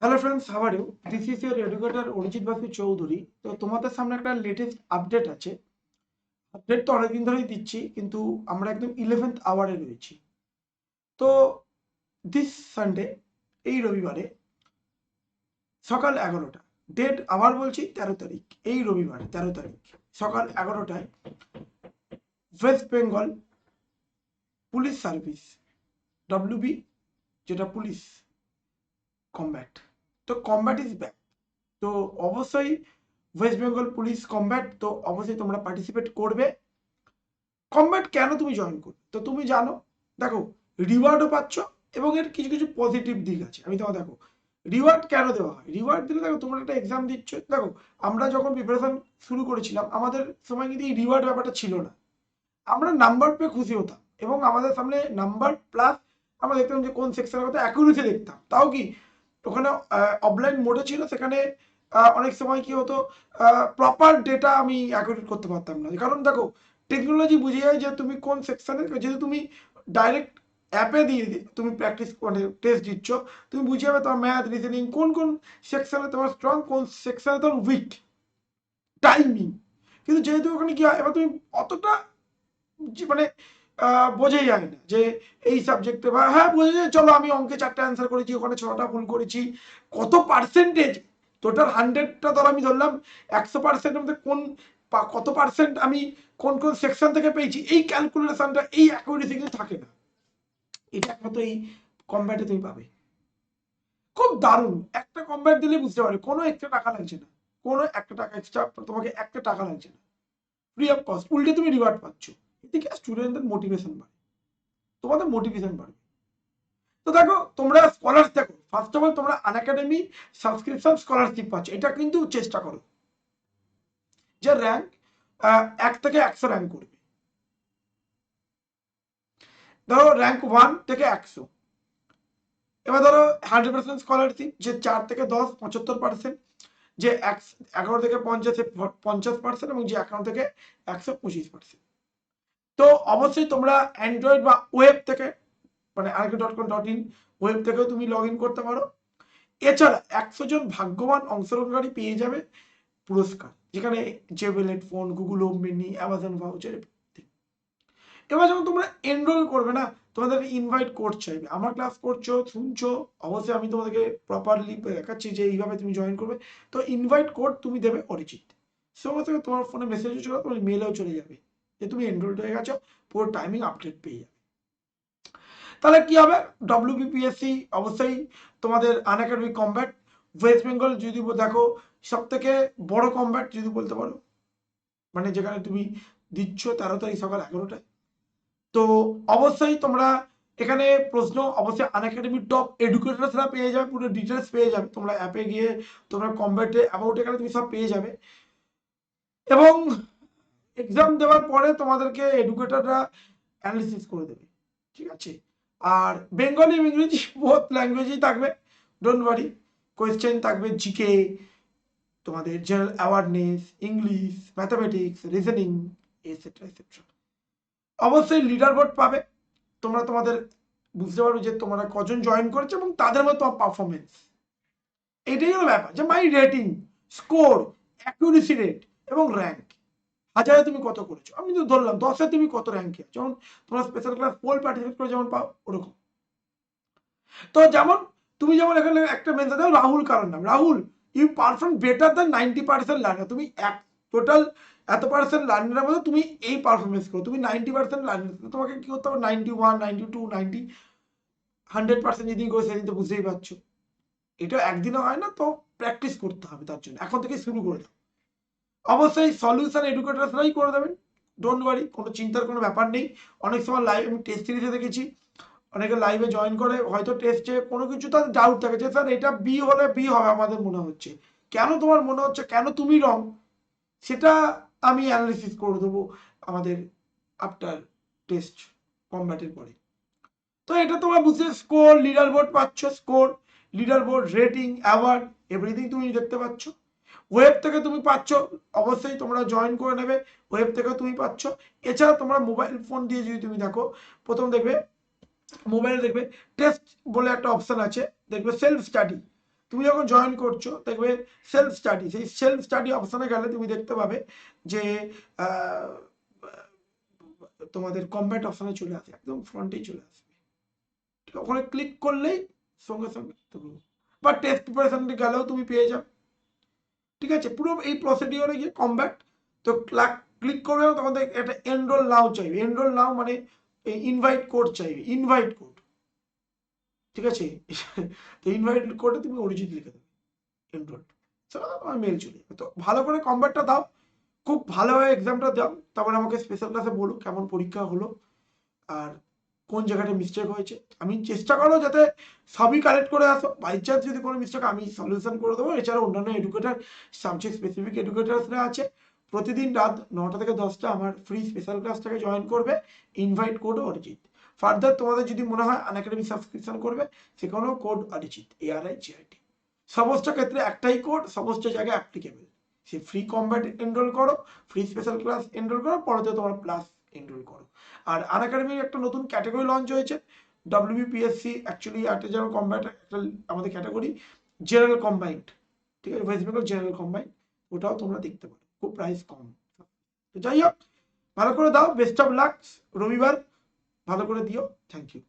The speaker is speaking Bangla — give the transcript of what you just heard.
Hello friends, how are you? This is your educator Arijit Basu Chowdhury. তো তোমাদের সামনে একটা লেটেস্ট আপডেট আছে। আপডেট তো অনেকদিন ধরেই দিচ্ছি, কিন্তু আমরা একদম 11th আওয়ারে রয়েছি। তো দিস সানডে, এই রবিবারে সকাল 11টা, ডেট আবার বলছি 13 তারিখ, এই রবিবার 13 তারিখ সকাল 11টায় West Bengal police service, WB, যেটা পুলিশ কমব্যাট, তো কমব্যাট ইজ ব্যাক। তো অবশ্যই ওয়েস্ট বেঙ্গল পুলিশ কমব্যাট, তো অবশ্যই তোমরা পার্টিসিপেট করবে। কমব্যাট কেন তুমি জয়েন করবে, তো তুমি জানো। দেখো, রিওয়ার্ডও পাচ্ছ এবং এর কিছু কিছু পজিটিভ দিক আছে। আমি তোমার দেখো, রিওয়ার্ড কেন দেওয়া হয়। রিওয়ার্ড দিলে দেখো, তোমরা একটা এক্সাম দিচ্ছ। দেখো, আমরা যখন প্রিপারেশন শুরু করেছিলাম, আমাদের সময় কিন্তু এই রিওয়ার্ড ব্যাপারটা ছিল না। আমরা নাম্বার পেয়ে খুশি হতাম এবং আমাদের সামনে নাম্বার প্লাস আমরা দেখতাম যে কোন সেকশনের কথা অ্যাকুরেসি দেখতাম। তাও কি, ওখানে অফলাইন মোডে ছিল, সেখানে অনেক সময় কি হতো, প্রপার ডেটা আমি অ্যাকুরেট করতে পারতাম না। কারণ দেখো, টেকনোলজি বুঝে যায় যে তুমি কোন সেকশনে, যেহেতু তুমি ডাইরেক্ট অ্যাপে দিয়ে তুমি প্র্যাকটিস মানে টেস্ট দিচ্ছ, তুমি বুঝে যাবে তোমার ম্যাথ রিজনিং কোন কোন সেকশনে তোমার স্ট্রং, কোন সেকশনে তোমার উইক, টাইমিং। কিন্তু যেহেতু ওখানে কি হয়, এবার তুমি অতটা মানে বোঝাই যায় না যে এই সাবজেক্টে, বা হ্যাঁ বোঝা যায়, চলো আমি অঙ্কে 4টে অ্যান্সার করেছি, ওখানে 6টা ভুল করেছি। কত পার্সেন্টেজ, টোটাল 100টা ধর আমি ধরলাম, 100%-এর মধ্যে কোন কত পার্সেন্ট আমি কোন কোন সেকশন থেকে পেয়েছি, এই ক্যালকুলেশনটা, এই অ্যাকুরেসি কিন্তু থাকে না। এটা একমাত্র এই কম্ব্যাটে তুমি পাবে। খুব দারুণ একটা কম্ব্যাট দিলে বুঝতে পারবে, কোনো একটা টাকা লাগছে না, কোনো একটা টাকা এক্সট্রা, তোমাকে একটা টাকা লাগছে না, ফ্রি অফ কস্ট, উল্টে তুমি রিওয়ার্ড পাচ্ছ। এদিকে স্টুডেন্টদের মোটিভেশন বাড়ে, তোমাদের মোটিভেশন বাড়বে। তো দেখো, তোমরা স্কলারশিপ দেখো, ফার্স্ট অফ অল তোমরা আনএকাডেমি সাবস্ক্রিপশন স্কলারশিপ পাচ্ছ। এটা কিন্তু চেষ্টা করো যে র্যাঙ্ক 1 থেকে 100 র্যাঙ্ক করবে। ধরো র্যাঙ্ক 1 থেকে 100, এবার ধরো 100% স্কলারশিপ, যে 4 থেকে 10 75%, যে 11 থেকে 50 50%, এবং যে 11 থেকে 100 25%। তো অবশ্যই তোমরা অ্যান্ড্রয়েড বা ওয়েব থেকে, মানে arc.com.in ওয়েব থেকেও তুমি লগ ইন করতে পারো। এছাড়া 100 জন ভাগ্যবান অংশগ্রহণকারী পেয়ে যাবে পুরস্কার, যেখানে জেবেল headphone, Google home mini, Amazon voucher. এবার যখন তোমরা এনরোল করবে না, তোমাদের ইনভাইট কোড চাইবে। আমার ক্লাস করছো, শুনছো, অবশ্যই আমি তোমাদেরকে প্রপারলি দেখাচ্ছি যে এইভাবে তুমি জয়েন করবে। তো ইনভাইট কোড তুমি দেবে অরিজিৎ, সঙ্গে সঙ্গে তোমার ফোনে মেসেজও চলে, তোমার মেলেও চলে যাবে যে তুমি এনরোলড হয়ে গেছো, পুরো টাইমিং আপডেট পেয়ে যাবে। তাহলে কি হবে, ডব্লিউবিপিএসসি অবশ্যই তোমাদের আনএকাডেমি কমব্যাট, ওয়েস্ট বেঙ্গল যদি দেখো সব থেকে বড় কমব্যাট যদি বলতে পারো, মানে যেখানে তুমি দিচ্ছ 13 তারিখ সকাল 11টায়। তো অবশ্যই তোমরা এখানে প্রশ্ন অবশ্যই আনএকাডেমি টপ এডুকেটরসরা পেয়ে যাবে, পুরো ডিটেলস পেয়ে যাবে। তোমরা অ্যাপে গিয়ে তোমরা কমব্যাটে অ্যাবাউট এখানে তুমি সব পেয়ে যাবে। এবং এক্সাম দেওয়ার পরে তোমাদেরকে এডুকেটররা অ্যানালিসিস করে দেবে, ঠিক আছে। আর বেঙ্গলি ইংরেজি বোথ ল্যাঙ্গুয়েজেই থাকবে, ডোন্ট ওয়ারি। কোয়েশ্চেন থাকবে জিকে, তোমাদের general awareness, English, mathematics, reasoning, etcetera etcetera. অবশ্যই লিডার বোর্ড পাবে, তোমরা তোমাদের বুঝতে পারবে যে তোমরা কজন জয়েন করেছো এবং তাদের মধ্যে তোমার পারফরমেন্স। এইটাই হলো ব্যাপার, যে মাই রেটিং, স্কোর, অ্যাকুরেসি রেট এবং র্যাঙ্ক। 1000-এ তুমি কত করেছো, আমি তো ধরলাম 10-এ তুমি কত র্যাঙ্কে, যেমন তোমরা স্পেশাল ক্লাস পোল পার্টিসিপেট করে যেমন পাও ওরকম। তো যেমন তুমি যেমন এখানে একটা মেনশন দাও, রাহুল কারণ নাম, Rahul you perform better than 90% learner. তুমি এক টোটাল এত পার্সেন্ট লার্নারের মধ্যে তুমি এই পারফরমেন্স করো, তুমি 90% লার্নার, তোমাকে কি করতে হবে, 91, 92, 90, 100% যেদিন করে সেদিন তো বুঝতেই পারছো। এটা একদিনও হয় না, তো প্র্যাকটিস করতে হবে, তার জন্য এখন থেকে শুরু করে দাও। অবশ্যই সলিউশন এডুকেটরসরাই করে দেবেন, ডোন্ট ওয়ারি, কোনো চিন্তার কোনো ব্যাপার নেই। অনেক সময় লাইভ আমি টেস্ট সিরিজে দেখেছি, অনেকে লাইভে জয়েন করে, হয়তো টেস্টে কোনো কিছু তার ডাউট থাকে যে স্যার এটা বি হলে বি হবে আমাদের মনে হচ্ছে, কেন তোমার মনে হচ্ছে, কেন তুমি রং, সেটা আমি অ্যানালিসিস করে দেবো আমাদের আফটার টেস্ট কমব্যাটের পরে। তো এটা তোমরা বুঝতে, স্কোর, লিডার বোর্ড পাচ্ছ, score, leader board, rating, award, everything তুমি দেখতে পাচ্ছ। ওয়েব থেকে তুমি পাচ্ছ, অবশ্যই তোমরা জয়েন করে নেবে, ওয়েব থেকে তুমি পাচ্ছ। এছাড়া তোমরা মোবাইল ফোন দিয়ে যদি তুমি দেখো, প্রথম দেখবে মোবাইলে দেখবে টেস্ট বলে একটা অপশন আছে, দেখবে সেলফ স্টাডি। তুমি যখন জয়েন করছো দেখবে সেলফ স্টাডি, সেই সেলফ স্টাডি অপশনে গেলে তুমি দেখতে পাবে যে তোমাদের কম্ব্যাট অপশনে চলে আসে, একদম ফ্রন্টেই চলে আসবে। ওখানে ক্লিক করলেই সঙ্গে সঙ্গে তুমি বা টেস্ট প্রিপারেশন গেলেও তুমি পেয়ে যাবে। ঠিক আছে, পুরো এই প্রসিডিওরে গিয়ে কম্ব্যাট তো ক্লিক করবে, তখন একটা এনরোল নাও চাইবে। এনরোল নাও মানে ইনভাইট কোড চাইবে, ইনভাইট কোড। ঠিক আছে, তো ইনভাইট কোডে তুমি অরিজিৎ লিখে দেবে, এনরোল, সেটা তোমার মেল চলে যাবে। তো ভালো করে কম্ব্যাটটা দাও, খুব ভালোভাবে এক্সামটা দাও, তারপরে আমাকে স্পেশাল ক্লাসে বলো কেমন পরীক্ষা হলো আর কোন জায়গাটা মিস্টেক হয়েছে। আমি চেষ্টা করো যাতে সবই কালেক্ট করে আসো, বাই চান্স যদি কোনো মিস্টেক আমি সলিউশন করে দেবো। এছাড়া অন্যান্য এডুকেটার, সাবজেক্ট স্পেসিফিক এডুকেটার্সরা আছে, প্রতিদিন রাত 9টা থেকে 10টা আমার ফ্রি স্পেশাল ক্লাসটাকে জয়েন করবে, ইনভাইট কোড অরিজিৎ। ফার্দার তোমাদের যদি মনে হয় আনএকাডেমি সাবস্ক্রিপশন করবে, সেখানেও কোড অরিজিৎ, ARIGIT। সমস্ত ক্ষেত্রে একটাই কোড, সমস্ত জায়গায় অ্যাপ্লিকেবল। সে ফ্রি কম্ব্যাট এনরোল করো, ফ্রি স্পেশাল ক্লাস এনরোল করো, পরে তোমার প্লাস এনরোল করো। আর আনএকাডেমির একটা নতুন ক্যাটাগরি লঞ্চ হয়েছে, WBPSC অ্যাকচুয়ালি একটা যেন কম্ব্যাট, একটা আমাদের ক্যাটাগরি জেনারেল কম্বাইন্ড। ঠিক আছে, ওয়েস্ট বেঙ্গল জেনারেল কম্বাইন্ড, ওটাও তোমরা দেখতে পারো, খুব প্রাইস কম। তো যাই হোক, ভালো করে দাও, বেস্ট অফ লাক। রবিবার ভালো করে দিও, থ্যাংক ইউ।